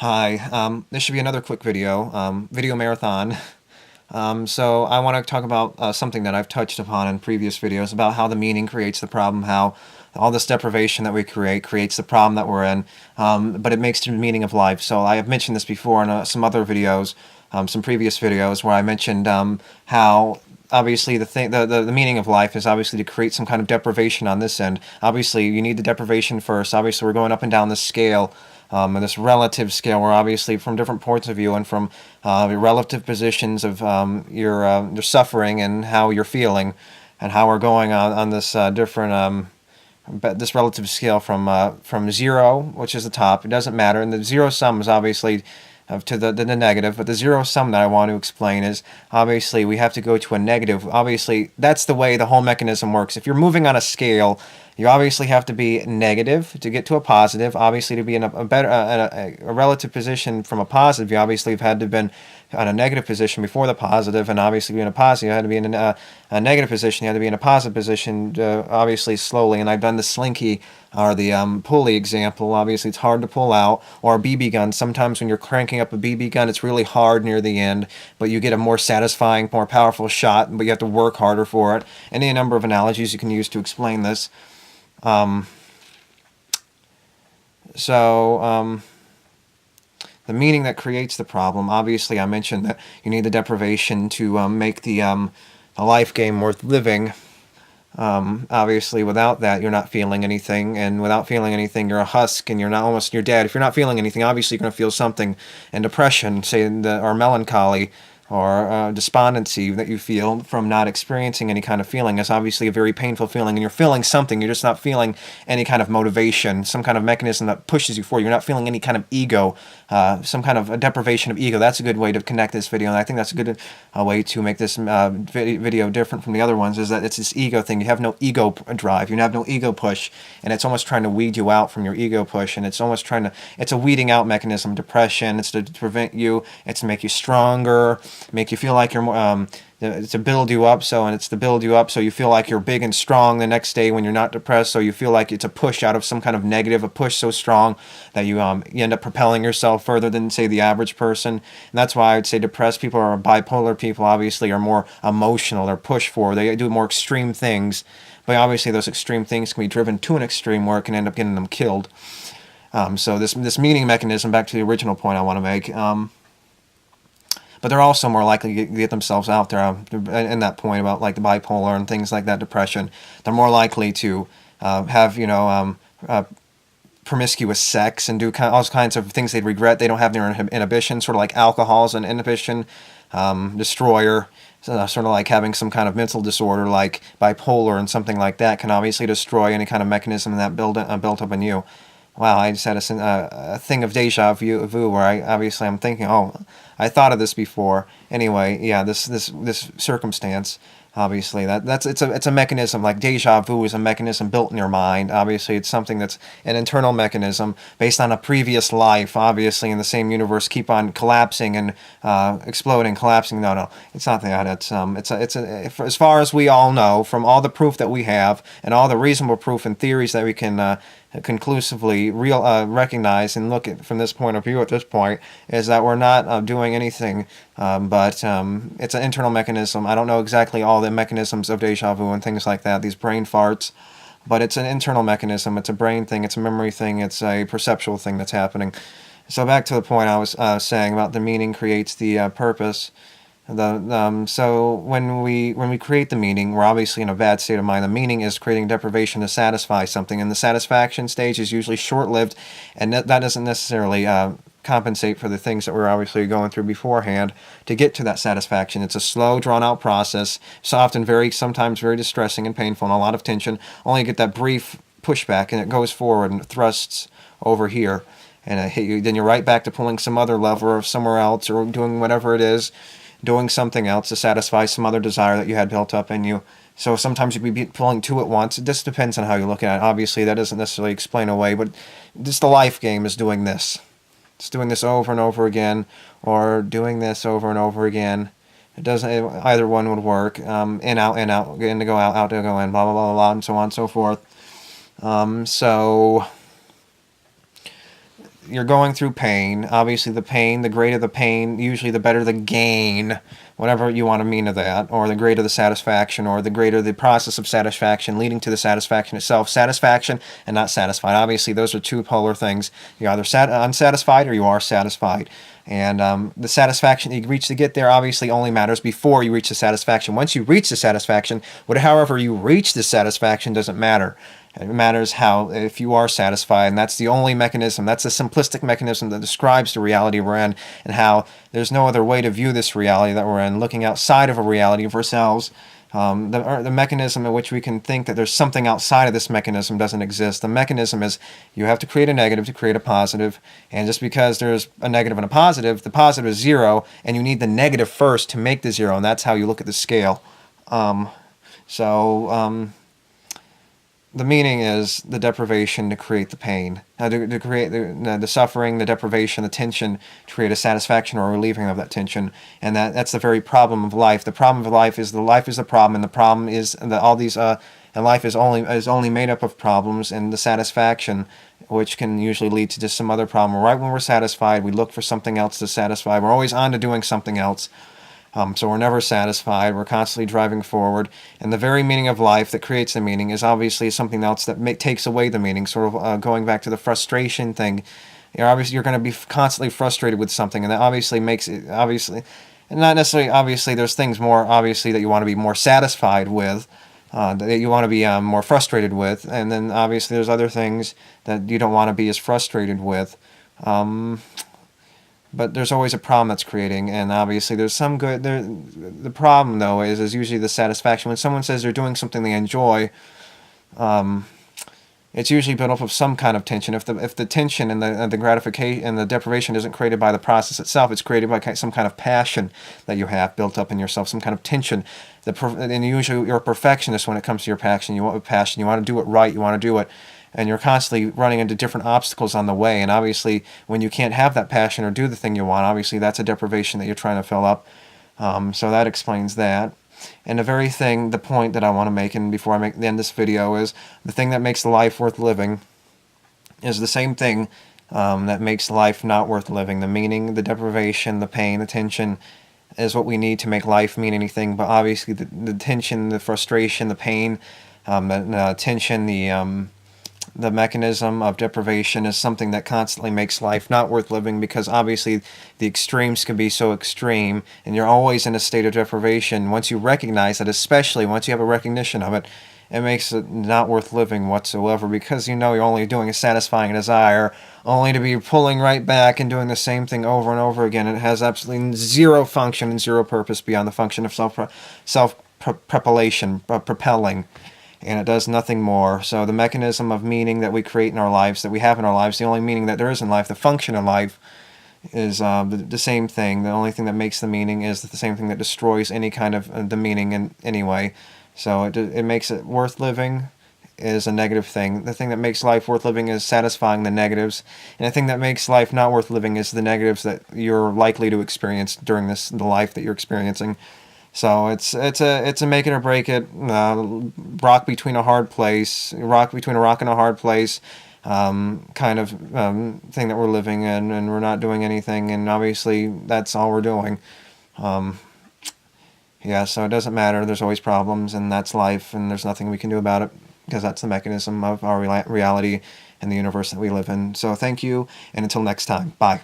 Hi, this should be another quick video marathon. So I want to talk about something that I've touched upon in previous videos about how the meaning creates the problem, how all this deprivation that we create creates the problem that we're in, but it makes the meaning of life. So I have mentioned this before in some other videos, some previous videos where I mentioned how obviously the meaning of life is obviously to create some kind of deprivation on this end. Obviously you need the deprivation first. Obviously we're going up and down this scale, and this relative scale, where obviously from different points of view and from your relative positions of your suffering and how you're feeling, and how we're going on this this relative scale from zero, which is the top. It doesn't matter, and the zero sum is obviously to the negative, but the zero sum that I want to explain is obviously we have to go to a negative. Obviously, that's the way the whole mechanism works. If you're moving on a scale, you obviously have to be negative to get to a positive. Obviously, to be in a better a relative position from a positive, you obviously have had to have been on a negative position before the positive, and obviously being a positive, you had to be in a negative position. You had to be in a positive position, obviously slowly. And I've done the slinky or the pulley example. Obviously, it's hard to pull out, or a BB gun. Sometimes when you're cranking up a BB gun, it's really hard near the end, but you get a more satisfying, more powerful shot, but you have to work harder for it. Any number of analogies you can use to explain this. Um, the meaning that creates the problem. Obviously, I mentioned that you need the deprivation to make the life game worth living. Obviously, without that, you're not feeling anything, and without feeling anything, you're a husk, and you're dead. If you're not feeling anything, obviously you're going to feel something. And depression, say, or melancholy, or despondency that you feel from not experiencing any kind of feeling is obviously a very painful feeling, and you're feeling something. You're just not feeling any kind of motivation, some kind of mechanism that pushes you forward. You're not feeling any kind of ego, some kind of a deprivation of ego. That's a good way to connect this video, and I think that's a good way to make this video different from the other ones, is that it's this ego thing. You have no ego drive. You have no ego push, and it's almost trying to weed you out from your ego push, and it's almost trying to, it's a weeding out mechanism. Depression, it's to prevent you, it's to make you stronger, make you feel like you're more, it's to build you up, and it's to build you up so you feel like you're big and strong the next day when you're not depressed, so you feel like it's a push out of some kind of negative, a push so strong that you end up propelling yourself further than, say, the average person. And that's why I would say depressed people or bipolar people obviously are more emotional. They're pushed forward. They do more extreme things, but obviously those extreme things can be driven to an extreme where it can end up getting them killed. So this meaning mechanism, back to the original point I want to make, but they're also more likely to get themselves out there. In that point about like the bipolar and things like that, depression, they're more likely to have promiscuous sex and do all kinds of things they'd regret. They don't have their inhibition, sort of like alcohol's an inhibition destroyer. So, sort of like having some kind of mental disorder like bipolar and something like that can obviously destroy any kind of mechanism that built up in you. Wow, I just had a thing of deja vu where I'm thinking, oh, I thought of this before. Anyway, yeah, this circumstance, obviously it's a mechanism. Like deja vu is a mechanism built in your mind. Obviously, it's something that's an internal mechanism based on a previous life. Obviously, in the same universe, keep on collapsing and exploding, collapsing. No, it's not that. As far as we all know, from all the proof that we have and all the reasonable proof and theories that we can conclusively recognize and look at from this point of view at this point, is that we're not doing anything, but it's an internal mechanism. I don't know exactly all the mechanisms of deja vu and things like that, these brain farts, but it's an internal mechanism. It's a brain thing, it's a memory thing, it's a perceptual thing that's happening. So back to the point I was saying about the meaning creates the purpose. So when we create the meaning, we're obviously in a bad state of mind. The meaning is creating deprivation to satisfy something, and the satisfaction stage is usually short-lived, and that doesn't necessarily compensate for the things that we're obviously going through beforehand to get to that satisfaction. It's a slow, drawn-out process, so often sometimes very distressing and painful, and a lot of tension. Only get that brief pushback, and it goes forward and it thrusts over here, and it hit you. Then you're right back to pulling some other lever or somewhere else, or doing whatever it is, doing something else to satisfy some other desire that you had built up in you. So sometimes you could be pulling two at once. It just depends on how you look at it. Obviously, that doesn't necessarily explain away, but just the life game is doing this. It's doing this over and over again, or doing this over and over again. It doesn't. Either one would work. In, out, in to go out, out to go in, blah, blah, blah, blah, and so on and so forth. So you're going through pain. Obviously, the pain, the greater the pain, usually the better the gain, whatever you want to mean of that, or the greater the satisfaction, or the greater the process of satisfaction leading to the satisfaction itself. Satisfaction and not satisfied. Obviously, those are two polar things. You're either unsatisfied or you are satisfied. And the satisfaction you reach to get there obviously only matters before you reach the satisfaction. Once you reach the satisfaction, however you reach the satisfaction doesn't matter. It matters how, if you are satisfied, and that's the only mechanism, that's the simplistic mechanism that describes the reality we're in, and how there's no other way to view this reality that we're in, looking outside of a reality of ourselves. The mechanism in which we can think that there's something outside of this mechanism doesn't exist. The mechanism is you have to create a negative to create a positive, and just because there's a negative and a positive, the positive is zero, and you need the negative first to make the zero, and that's how you look at the scale. The meaning is the deprivation to create the pain, to create the suffering, the deprivation, the tension, to create a satisfaction or a relieving of that tension, and that's the very problem of life. The problem of life is the problem, and the problem is that all these and life is only made up of problems, and the satisfaction, which can usually lead to just some other problem. Right when we're satisfied, we look for something else to satisfy. We're always on to doing something else. So we're never satisfied. We're constantly driving forward. And the very meaning of life that creates the meaning is obviously something else that takes away the meaning. Sort of going back to the frustration thing. You're going to be constantly frustrated with something, and that obviously makes it, and not necessarily obviously, there's things more obviously that you want to be more satisfied with, that you want to be more frustrated with, and then obviously there's other things that you don't want to be as frustrated with. But there's always a problem that's creating, and obviously there's some good. The problem, though, is usually the satisfaction. When someone says they're doing something they enjoy, it's usually built up of some kind of tension. If the tension and the gratification and the deprivation isn't created by the process itself, it's created by some kind of passion that you have built up in yourself, some kind of tension. And usually you're a perfectionist when it comes to your passion. You want passion. You want to do it right. You want to do it. And you're constantly running into different obstacles on the way. And obviously, when you can't have that passion or do the thing you want, obviously that's a deprivation that you're trying to fill up. So that explains that. And the point that I want to make, and before I end this video, is the thing that makes life worth living is the same thing that makes life not worth living. The meaning, the deprivation, the pain, the tension is what we need to make life mean anything. But obviously, the tension, the frustration, the pain, the tension, the mechanism of deprivation is something that constantly makes life not worth living, because obviously the extremes can be so extreme, and you're always in a state of deprivation. Once you recognize that, especially once you have a recognition of it, it makes it not worth living whatsoever, because you know you're only doing a satisfying desire, only to be pulling right back and doing the same thing over and over again. It has absolutely zero function and zero purpose beyond the function of propelling. And it does nothing more. So the mechanism of meaning that we create in our lives, that we have in our lives, the only meaning that there is in life, the function of life, is the same thing. The only thing that makes the meaning is the same thing that destroys any kind of the meaning in any way. So it makes it worth living is a negative thing. The thing that makes life worth living is satisfying the negatives. And the thing that makes life not worth living is the negatives that you're likely to experience during the life that you're experiencing. So it's a make it or break it, rock between a hard place, rock between a rock and a hard place, kind of thing that we're living in, and we're not doing anything, and obviously that's all we're doing. Yeah, so it doesn't matter. There's always problems, and that's life, and there's nothing we can do about it, because that's the mechanism of our reality and the universe that we live in. So thank you, and until next time, bye.